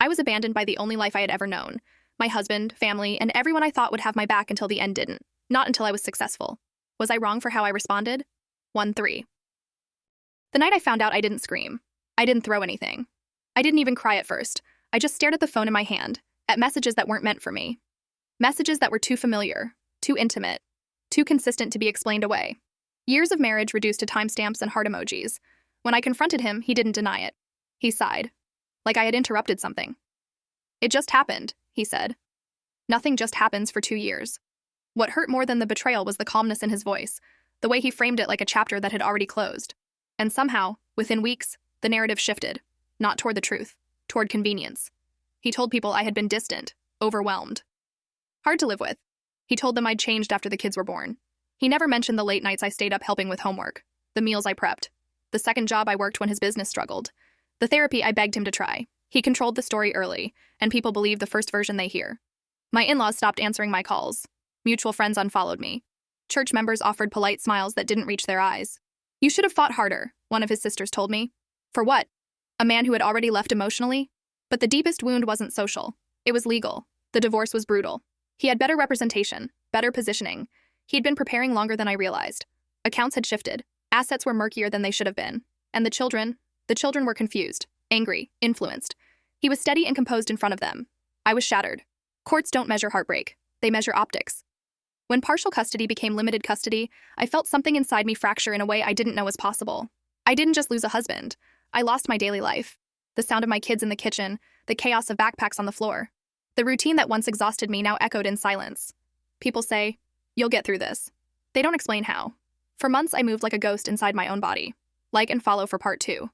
I was abandoned by the only life I had ever known. My husband, family, and everyone I thought would have my back until the end didn't. Not until I was successful. Was I wrong for how I responded? 1-3. The night I found out, I didn't scream. I didn't throw anything. I didn't even cry at first. I just stared at the phone in my hand, at messages that weren't meant for me. Messages that were too familiar, too intimate, too consistent to be explained away. Years of marriage reduced to timestamps and heart emojis. When I confronted him, he didn't deny it. He sighed, like I had interrupted something. "It just happened," he said. Nothing just happens for 2 years. What hurt more than the betrayal was the calmness in his voice, the way he framed it like a chapter that had already closed. And somehow, within weeks, the narrative shifted, not toward the truth, toward convenience. He told people I had been distant, overwhelmed. Hard to live with. He told them I'd changed after the kids were born. He never mentioned the late nights I stayed up helping with homework, the meals I prepped, the second job I worked when his business struggled, the therapy I begged him to try. He controlled the story early, and people believed the first version they hear. My in-laws stopped answering my calls. Mutual friends unfollowed me. Church members offered polite smiles that didn't reach their eyes. "You should have fought harder," one of his sisters told me. For what? A man who had already left emotionally? But the deepest wound wasn't social. It was legal. The divorce was brutal. He had better representation, better positioning. He'd been preparing longer than I realized. Accounts had shifted. Assets were murkier than they should have been. And the children were confused, angry, influenced. He was steady and composed in front of them. I was shattered. Courts don't measure heartbreak. They measure optics. When partial custody became limited custody, I felt something inside me fracture in a way I didn't know was possible. I didn't just lose a husband. I lost my daily life. The sound of my kids in the kitchen, the chaos of backpacks on the floor. The routine that once exhausted me now echoed in silence. People say, "You'll get through this." They don't explain how. For months, I moved like a ghost inside my own body. Like and follow for part 2.